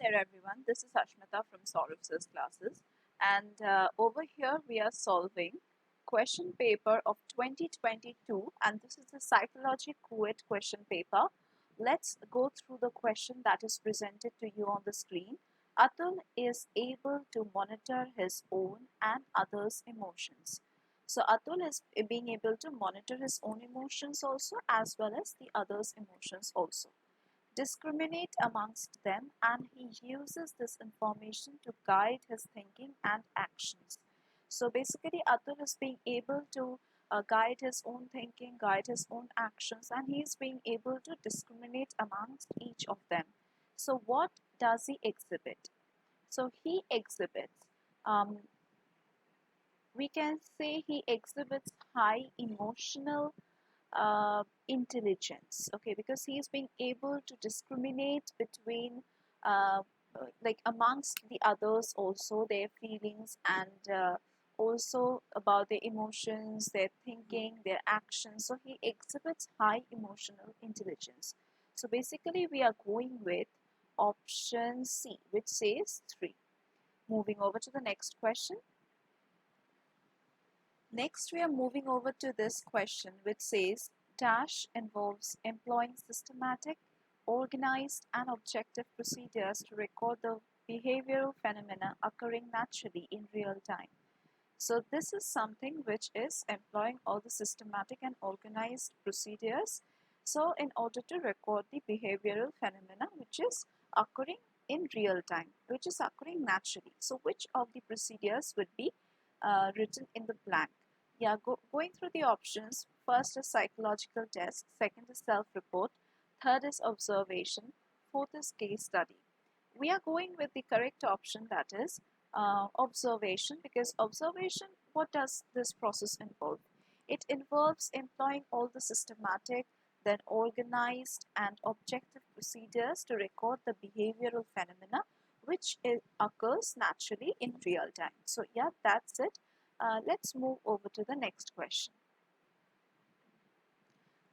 here everyone, this is Ashmita from Sourav Sir Classes, and over here we are solving question paper of 2022, and this is the Psychology CUET question paper. Let's go through the question that is presented to you on the screen. Atul is able to monitor his own and others' emotions. So Atul is being able to monitor his own emotions also as well as the others' emotions also, discriminate amongst them, and he uses this information to guide his thinking and actions. So basically Atul is being able to guide his own thinking, guide his own actions, and he is being able to discriminate amongst each of them. So what does he exhibit? So he exhibits, um, we can say he exhibits high emotional intelligence, okay, because he is being able to discriminate between like amongst the others also, their feelings, and also about their emotions, their thinking, their actions. So he exhibits high emotional intelligence. So basically we are going with option C, which says 3. Moving over to the next question. Next, we are moving over to this question, which says dash involves employing systematic, organized, and objective procedures to record the behavioral phenomena occurring naturally in real time. So this is something which is employing all the systematic and organized procedures. So in order to record the behavioral phenomena which is occurring in real time, which is occurring naturally. So which of the procedures would be written in the blank? Yeah, going through the options. First is psychological test, second is self-report, third is observation, fourth is case study. We are going with the correct option, that is observation, because observation, what does this process involve? It involves employing all the systematic, then organized and objective procedures to record the behavioral phenomena which occurs naturally in real time. So yeah, that's it. Let's move over to the next question.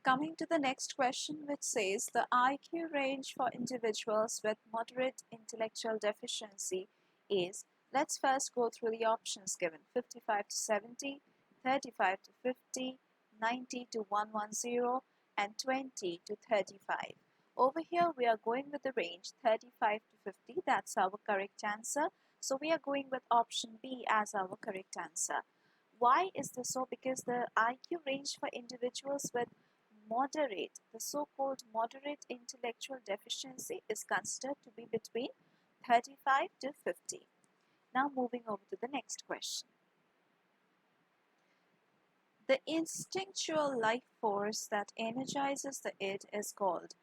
Coming to the next question, which says the IQ range for individuals with moderate intellectual deficiency is, let's first go through the options given: 55 to 70, 35 to 50, 90 to 110, and 20 to 35. Over here, we are going with the range 35 to 50. That's our correct answer. So we are going with option B as our correct answer. Why is this so? Because the IQ range for individuals with moderate, the so-called moderate intellectual deficiency, is considered to be between 35 to 50. Now moving over to the next question. The instinctual life force that energizes the id is called,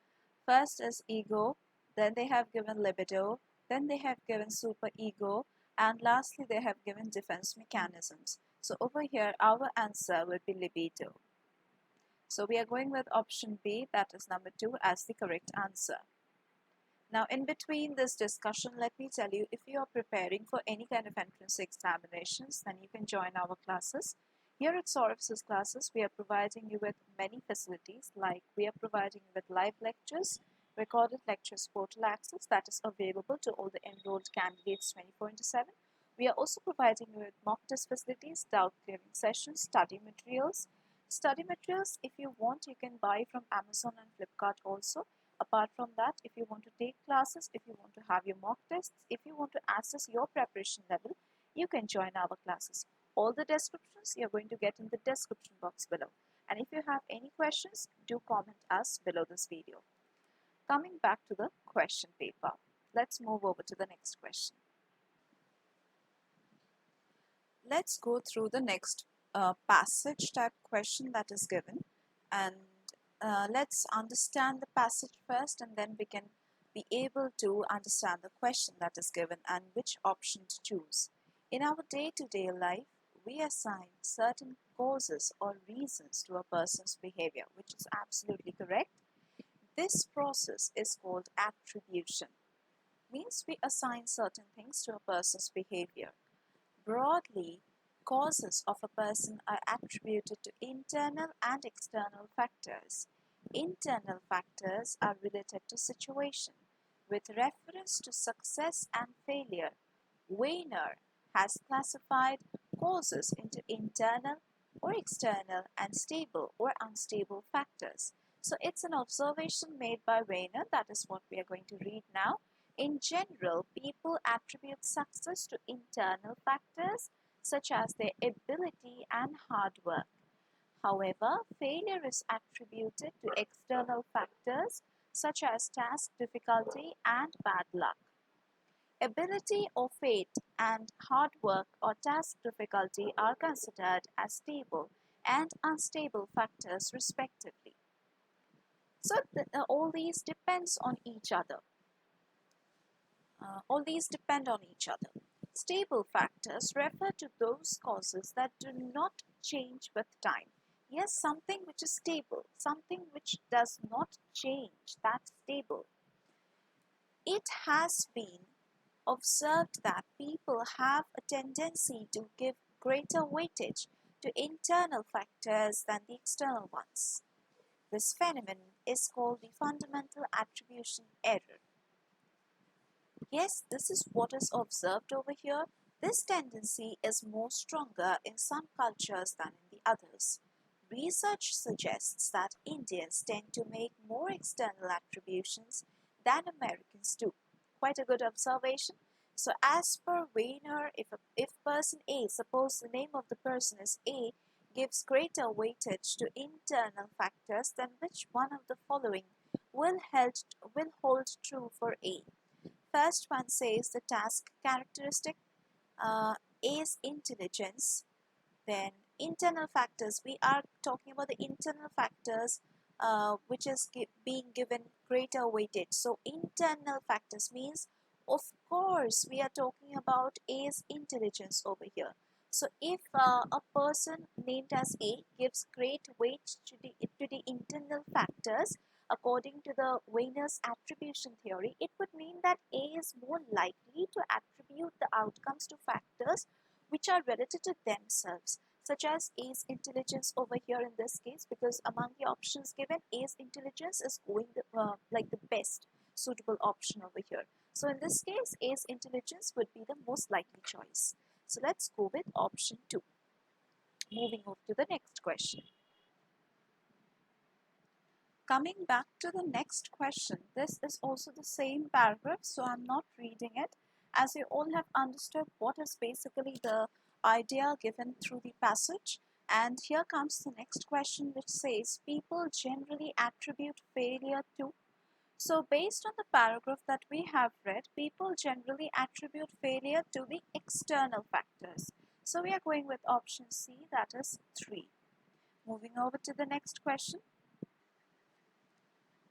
first is ego, then they have given libido, then they have given superego, and lastly they have given defense mechanisms. So over here our answer would be libido. So we are going with option B, that is number 2, as the correct answer. Now in between this discussion, let me tell you, if you are preparing for any kind of entrance examinations, then you can join our classes. Here at Sourav Sir Classes, we are providing you with many facilities, like we are providing you with live lectures, recorded lectures portal access that is available to all the enrolled candidates 24/7. We are also providing you with mock test facilities, doubt clearing sessions, study materials. Study materials, if you want, you can buy from Amazon and Flipkart also. Apart from that, if you want to take classes, if you want to have your mock tests, if you want to assess your preparation level, you can join our classes. All the descriptions you're going to get in the description box below. And if you have any questions, do comment us below this video. Coming back to the question paper, let's move over to the next question. Let's go through the next passage type question that is given, and let's understand the passage first, and then we can be able to understand the question that is given and which option to choose. In our day-to-day life, we assign certain causes or reasons to a person's behavior, which is absolutely correct. This process is called attribution. Means we assign certain things to a person's behavior. Broadly, causes of a person are attributed to internal and external factors. Internal factors are related to situation. With reference to success and failure, Weiner has classified causes into internal or external and stable or unstable factors. So it's an observation made by Weiner. That is what we are going to read now. In general, people attribute success to internal factors such as their ability and hard work. However, failure is attributed to external factors such as task difficulty and bad luck. Ability or fate and hard work or task difficulty are considered as stable and unstable factors respectively. So all these depends on each other. All these depend on each other. Stable factors refer to those causes that do not change with time. Yes, something which is stable, something which does not change, that's stable. It has been observed that people have a tendency to give greater weightage to internal factors than the external ones. This phenomenon is called the fundamental attribution error. Yes, this is what is observed over here. This tendency is more stronger in some cultures than in the others. Research suggests that Indians tend to make more external attributions than Americans do. Quite a good observation. So as per Weiner, if person A, suppose the name of the person is A, gives greater weightage to internal factors, then which one of the following will hold true for A? First one says the task characteristic, A's intelligence. Then internal factors, we are talking about the internal factors which is being given greater weightage. So internal factors means, of course, we are talking about A's intelligence over here. So if a person named as A gives great weight to the internal factors, according to the Weiner's attribution theory, it would mean that A is more likely to attribute the outcomes to factors which are related to themselves, such as A's intelligence over here in this case, because among the options given, A's intelligence is going like the best suitable option over here. So in this case, A's intelligence would be the most likely choice. So let's go with option 2. Moving on to the next question. Coming back to the next question, this is also the same paragraph, so I'm not reading it, as you all have understood what is basically the idea given through the passage. And here comes the next question, which says people generally attribute failure to. So based on the paragraph that we have read, people generally attribute failure to the external factors. So we are going with option C, that is 3. Moving over to the next question.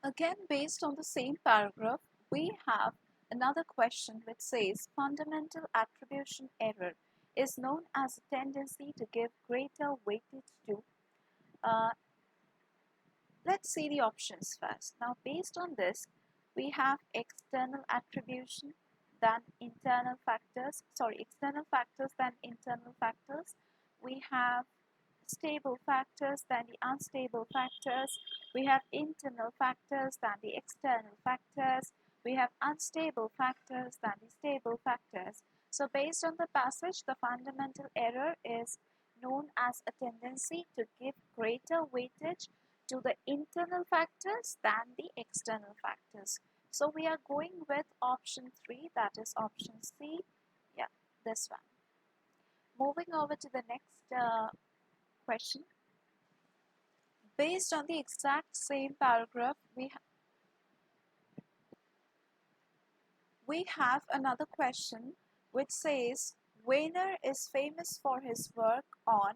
Again, based on the same paragraph, we have another question which says fundamental attribution error is known as a tendency to give greater weightage to. Let's see the options first. Now, based on this, we have external attribution than internal factors. External factors than internal factors. We have stable factors than the unstable factors. We have internal factors than the external factors. We have unstable factors than the stable factors. So based on the passage, the fundamental error is known as a tendency to give greater weightage to the internal factors than the external factors. So we are going with option 3, that is option C. Yeah, this one. Moving over to the next question. Based on the exact same paragraph, we have another question which says Weiner is famous for his work on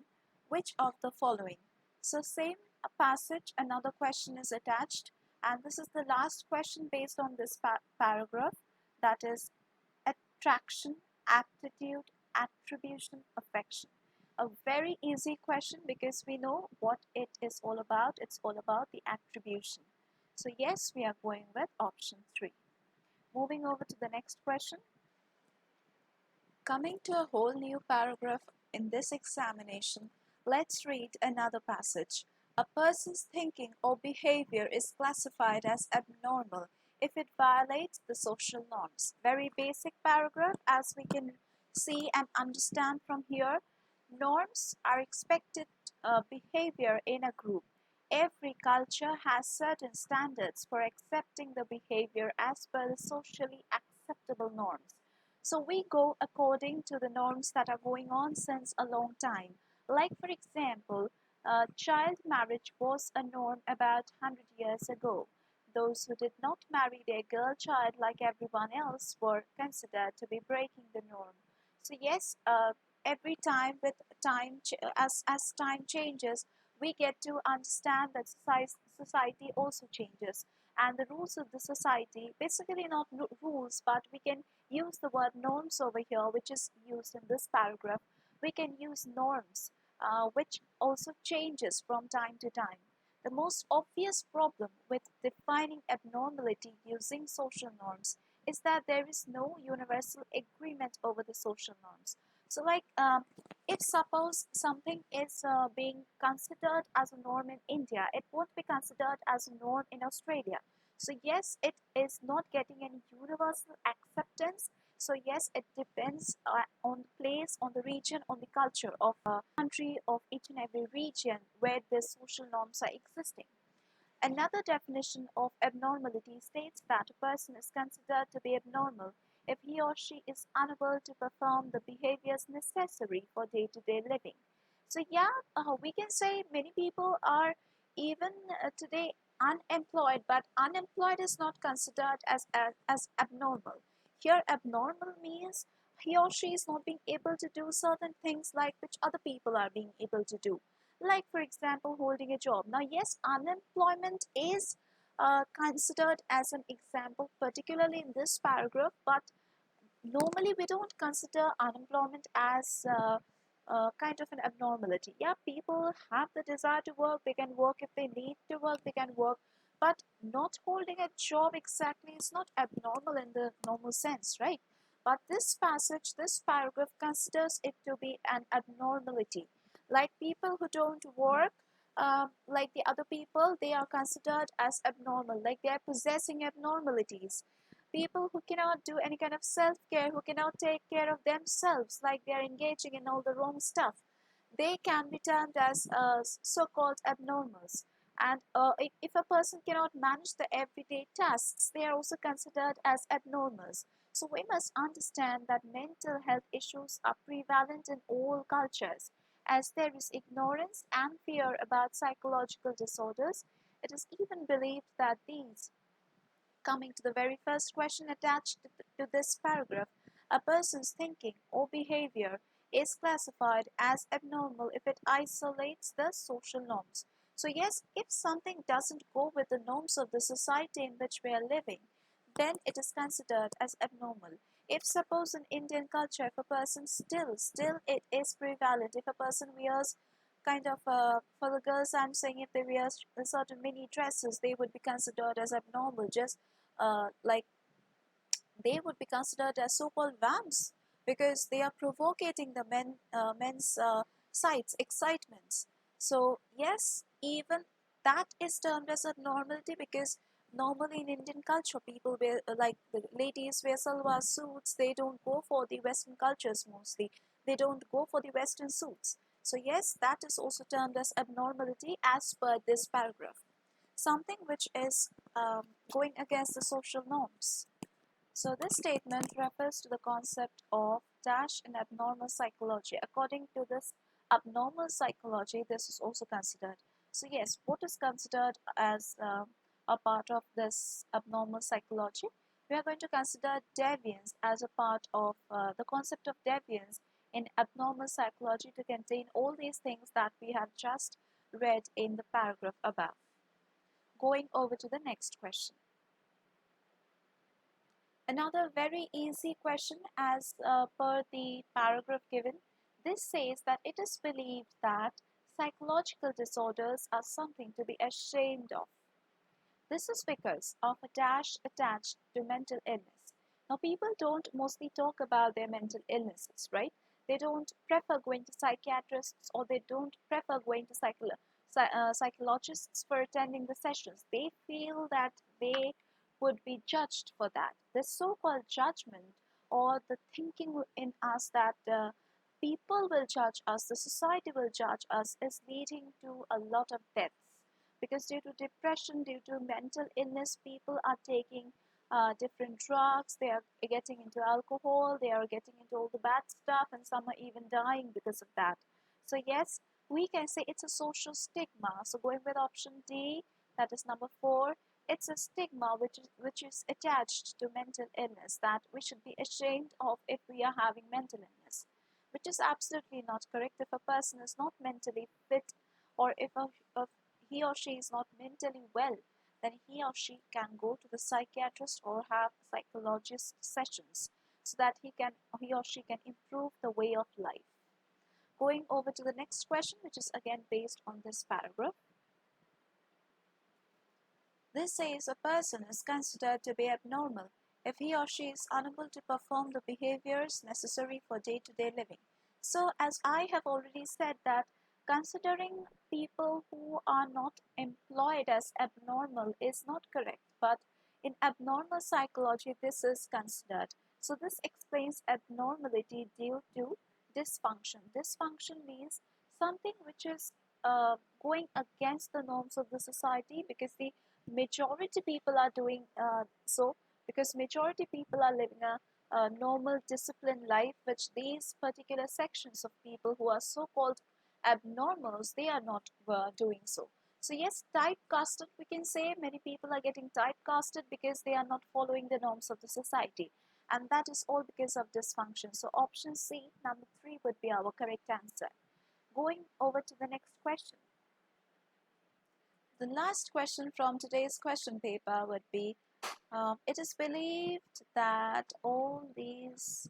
which of the following. So same passage, another question is attached, and this is the last question based on this paragraph, that is attraction, aptitude, attribution, affection. A very easy question because we know what it is all about. It's all about the attribution. So yes, we are going with option 3. Moving over to the next question. Coming to a whole new paragraph in this examination, let's read another passage. A person's thinking or behavior is classified as abnormal if it violates the social norms. Very basic paragraph, as we can see and understand from here. Norms are expected behavior in a group. Every culture has certain standards for accepting the behavior as per the socially acceptable norms. So we go according to the norms that are going on since a long time. Like, for example, child marriage was a norm about 100 years ago. Those who did not marry their girl child like everyone else were considered to be breaking the norm. So yes, every time with as time changes, we get to understand that society also changes, and the rules of the society, basically not rules, but we can use the word norms over here, which is used in this paragraph. We can use norms, which also changes from time to time. The most obvious problem with defining abnormality using social norms is that there is no universal agreement over the social norms. So, like, if suppose something is being considered as a norm in India, it won't be considered as a norm in Australia. So, yes, it is not getting any universal acceptance. So, yes, it depends on the place, on the region, on the culture of a country, of each and every region where the social norms are existing. Another definition of abnormality states that a person is considered to be abnormal if he or she is unable to perform the behaviors necessary for day to day living. So, yeah, we can say many people are even today unemployed, but unemployed is not considered as abnormal. Here, abnormal means he or she is not being able to do certain things like which other people are being able to do, like for example holding a job. Now yes, unemployment is considered as an example, particularly in this paragraph, but normally we don't consider unemployment as kind of an abnormality. Yeah, people have the desire to work, they can work. If they need to work, they can work, but not holding a job exactly is not abnormal in the normal sense, right? But this passage, this paragraph considers it to be an abnormality. Like people who don't work, like the other people, they are considered as abnormal, like they are possessing abnormalities. People who cannot do any kind of self care, who cannot take care of themselves, like they are engaging in all the wrong stuff, they can be termed as so called abnormals. And if a person cannot manage the everyday tasks, they are also considered as abnormals. So we must understand that mental health issues are prevalent in all cultures. As there is ignorance and fear about psychological disorders, it is even believed that these, coming to the very first question attached to this paragraph, a person's thinking or behavior is classified as abnormal if it isolates the social norms. So, yes, if something doesn't go with the norms of the society in which we are living, then it is considered as abnormal. If suppose in Indian culture, if a person still it is prevalent, if a person wears kind of for the girls, I'm saying if they wear certain mini dresses, they would be considered as abnormal. Just like they would be considered as so-called vamps because they are provoking the men's sights, excitements. So yes, even that is termed as abnormality because normally in Indian culture, people wear like the ladies wear salwar suits. They don't go for the Western cultures mostly. They don't go for the Western suits. So yes, that is also termed as abnormality as per this paragraph. Something which is going against the social norms. So this statement refers to the concept of dash in abnormal psychology. According to this abnormal psychology, this is also considered. So yes, what is considered as a part of this abnormal psychology? We are going to consider deviance as a part of the concept of deviance in abnormal psychology to contain all these things that we have just read in the paragraph above. Going over to the next question. Another very easy question as per the paragraph given. This says that it is believed that psychological disorders are something to be ashamed of. This is because of a dash attached to mental illness. Now, people don't mostly talk about their mental illnesses, right? They don't prefer going to psychiatrists, or they don't prefer going to psychologists for attending the sessions. They feel that they would be judged for that. This so-called judgment or the thinking in us that people will judge us, the society will judge us, is leading to a lot of deaths. Because due to depression, due to mental illness, people are taking different drugs, they are getting into alcohol, they are getting into all the bad stuff, and some are even dying because of that. So yes, we can say it's a social stigma. So going with option D, that is number 4, it's a stigma which is attached to mental illness, that we should be ashamed of if we are having mental illness, which is absolutely not correct. If a person is not mentally fit, or if he or she is not mentally well, then he or she can go to the psychiatrist or have psychologist sessions so that he or she can improve the way of life. Going over to the next question, which is again based on this paragraph. This says a person is considered to be abnormal if he or she is unable to perform the behaviors necessary for day-to-day living. So as I have already said, that considering people who are not employed as abnormal is not correct, but in abnormal psychology this is considered. So this explains abnormality due to dysfunction. Dysfunction means something which is going against the norms of the society, because the majority people are doing so, because majority people are living a normal disciplined life, which these particular sections of people who are so called abnormals, they are not doing so. So yes, typecasted, we can say many people are getting typecasted because they are not following the norms of the society, and that is all because of dysfunction. So option C, number 3, would be our correct answer. Going over to the next question. The last question from today's question paper would be, it is believed that all these,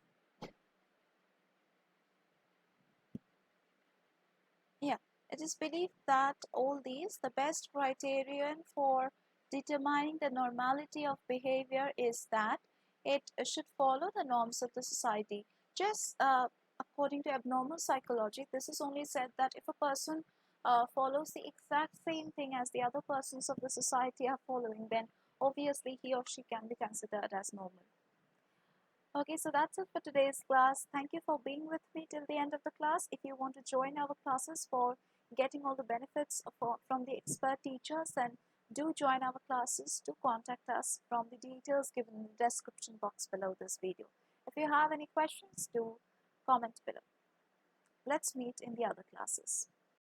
the best criterion for determining the normality of behavior is that it should follow the norms of the society. Just according to abnormal psychology, this is only said that if a person follows the exact same thing as the other persons of the society are following, then obviously he or she can be considered as normal. Okay, so that's it for today's class. Thank you for being with me till the end of the class. If you want to join our classes for getting all the benefits from the expert teachers, then do join our classes. Do contact us from the details given in the description box below this video. If you have any questions, do comment below. Let's meet in the other classes.